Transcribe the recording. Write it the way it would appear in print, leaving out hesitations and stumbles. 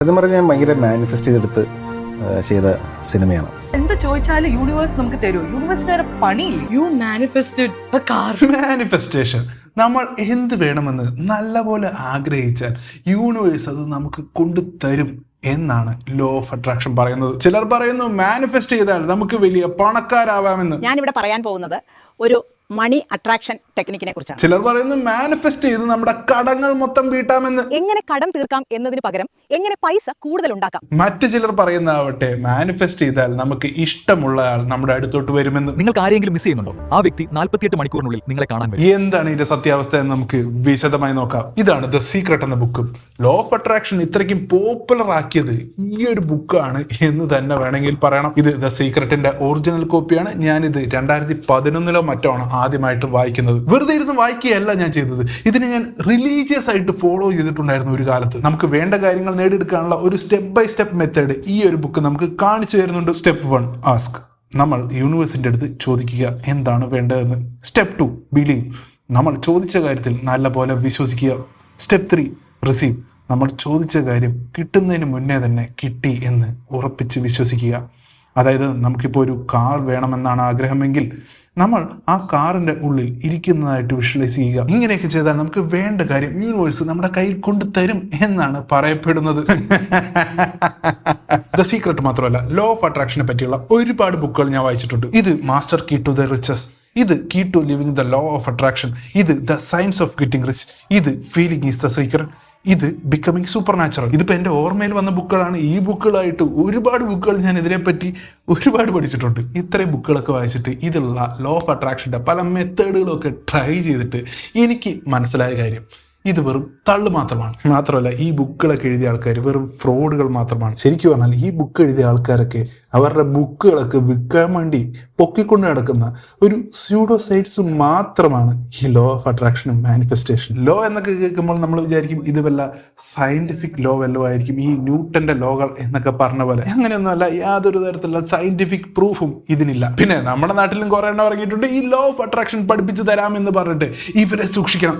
അത് പറഞ്ഞാൽ ഭയങ്കര മാനിഫെസ്റ്റ് ചെയ്തെടുത്ത് ചെയ്ത സിനിമയാണ്. എന്ത് ചോദിച്ചാലും യൂണിവേഴ്സ് നമുക്ക് തരൂ. യൂണിവേഴ്സിന് വേറെ പണിയില്ല. You manifested a car. Manifestation. നമ്മൾ എന്ത് വേണമെന്ന് നല്ലപോലെ ആഗ്രഹിച്ചാൽ യൂണിവേഴ്സ് അത് നമുക്ക് കൊണ്ടുതരും എന്നാണ് ലോ ഓഫ് അട്രാക്ഷൻ പറയുന്നത്. ചിലർ പറയുന്നു മാനിഫെസ്റ്റ് ചെയ്താൽ നമുക്ക് വലിയ പണക്കാരാവാമെന്ന്. ഞാനിവിടെ പറയാൻ പോകുന്നത് ഒരു മണി അട്രാക്ഷൻ ടെക്നിക്കിനെ കുറിച്ചാണ്. ചിലർ പറയുന്നു മാനിഫെസ്റ്റ് ചെയ്ത് നമ്മുടെ കടങ്ങൾ മൊത്തം വീട്ടാമെന്ന്. എങ്ങനെ കടം തീർക്കാം എന്നതിന് പകരം എങ്ങനെ പൈസ കൂടുതൽ ഉണ്ടാക്കാം. മറ്റു ചിലർ പറയുന്നതാവട്ടെ മാനിഫെസ്റ്റ് ചെയ്താൽ നമുക്ക് ഇഷ്ടമുള്ള ആൾ നമ്മുടെ അടുത്തോട്ട് വരുമെന്ന്. നിങ്ങൾക്ക് ആരെങ്കിലും മിസ് ചെയ്യുന്നുണ്ടോ? ആ വ്യക്തി 48 മണിക്കൂറിനുള്ളിൽ നിങ്ങളെ കാണാൻ വരും. എന്താണ് ഇതിന്റെ സത്യാവസ്ഥ എന്ന് നമുക്ക് വിശദമായി നോക്കാം. ഇതാണ് ദ സീക്രട്ട് എന്ന ബുക്ക്. ലോ ഓഫ് അട്രാക്ഷൻ ഇത്രയ്ക്കും പോപ്പുലർ ആക്കിയത് ഈ ഒരു ബുക്കാണ് എന്ന് തന്നെ വേണമെങ്കിൽ പറയണം. ഇത് ദ സീക്രട്ടിന്റെ ഒറിജിനൽ കോപ്പിയാണ്. ഞാനിത് 2011 മറ്റോ ആണ് ആദ്യമായിട്ട് വായിക്കുന്നത്. വെറുതെ ഇരുന്ന് വായിക്കുകയല്ല ഞാൻ ചെയ്തത്. ഇതിനെ ഞാൻ റിലീജിയസ് ആയിട്ട് ഫോളോ ചെയ്തിട്ടുണ്ടായിരുന്നു ഒരു കാലത്ത്. നമുക്ക് വേണ്ട കാര്യങ്ങൾ നേടിയെടുക്കാനുള്ള ഒരു സ്റ്റെപ്പ് ബൈ സ്റ്റെപ്പ് മെത്തേഡ് ഈ ഒരു ബുക്ക് നമുക്ക് കാണിച്ചു തരുന്നുണ്ട്. Step 1 ask. നമ്മൾ യൂണിവേഴ്സിന്റെ അടുത്ത് ചോദിക്കുക എന്താണ് വേണ്ടതെന്ന്. Step 2 believe. നമ്മൾ ചോദിച്ച കാര്യത്തിൽ നല്ല പോലെ വിശ്വസിക്കുക. Step 3 receive. നമ്മൾ ചോദിച്ച കാര്യം കിട്ടുന്നതിന് മുന്നേ തന്നെ കിട്ടി എന്ന് ഉറപ്പിച്ച് വിശ്വസിക്കുക. അതായത് നമുക്കിപ്പോൾ ഒരു കാർ വേണമെന്നാണ് ആഗ്രഹമെങ്കിൽ നമ്മൾ ആ കാറിന്റെ ഉള്ളിൽ ഇരിക്കുന്നതായിട്ട് വിഷ്വലൈസ് ചെയ്യുക. ഇങ്ങനെയൊക്കെ ചെയ്താൽ നമുക്ക് വേണ്ട കാര്യം യൂണിവേഴ്സ് നമ്മുടെ കയ്യിൽ കൊണ്ടുതരും എന്നാണ് പറയപ്പെടുന്നത്. ദ സീക്രട്ട് മാത്രമല്ല ലോ ഓഫ് അട്രാക്ഷനെ പറ്റിയുള്ള ഒരുപാട് ബുക്കുകൾ ഞാൻ വായിച്ചിട്ടുണ്ട്. ഇത് master key to the riches, ഇത് key to living the law of attraction, ഇത് the science of getting rich, ഇത് ഫീലിംഗ് ഈസ് ദ സീക്രട്ട്, ഇത് ബിക്കമിങ് സൂപ്പർ നാച്ചുറൽ. ഇതിപ്പോൾ എൻ്റെ ഓർമ്മയിൽ വന്ന ബുക്കുകളാണ്. ഈ ബുക്കുകളായിട്ട് ഒരുപാട് ബുക്കുകൾ ഞാൻ ഇതിനെപ്പറ്റി ഒരുപാട് പഠിച്ചിട്ടുണ്ട്. ഇത്രയും ബുക്കുകളൊക്കെ വായിച്ചിട്ട് ഇതിലുള്ള ലോ ഓഫ് അട്രാക്ഷൻ്റെ പല മെത്തേഡുകളൊക്കെ ട്രൈ ചെയ്തിട്ട് എനിക്ക് മനസ്സിലായ കാര്യം ഇത് വെറും തള്ളു മാത്രമാണ്. മാത്രമല്ല ഈ ബുക്കുകളൊക്കെ എഴുതിയ ആൾക്കാർ വെറും ഫ്രോഡുകൾ മാത്രമാണ്. ശരിക്കും പറഞ്ഞാൽ ഈ ബുക്ക് എഴുതിയ ആൾക്കാരൊക്കെ അവരുടെ ബുക്കുകളൊക്കെ വിൽക്കാൻ വേണ്ടി പൊക്കിക്കൊണ്ട് നടക്കുന്ന ഒരു സ്യൂഡോ സൈറ്റ്സ് മാത്രമാണ് ഈ ലോ ഓഫ് അട്രാക്ഷനും മാനിഫെസ്റ്റേഷൻ. ലോ എന്നൊക്കെ കേൾക്കുമ്പോൾ നമ്മൾ വിചാരിക്കും ഇത് വല്ല സയന്റിഫിക് ലോ വല്ലോ ആയിരിക്കും, ഈ ന്യൂട്ടന്റെ ലോകൾ എന്നൊക്കെ പറഞ്ഞ പോലെ. അങ്ങനെയൊന്നുമല്ല. യാതൊരു തരത്തിലുള്ള സയന്റിഫിക് പ്രൂഫും ഇതിനില്ല. പിന്നെ നമ്മുടെ നാട്ടിലും കുറെ എണ്ണം ഇറങ്ങിയിട്ടുണ്ട് ഈ ലോ ഓഫ് അട്രാക്ഷൻ പഠിപ്പിച്ചു തരാമെന്ന് പറഞ്ഞിട്ട്. ഇവരെ സൂക്ഷിക്കണം.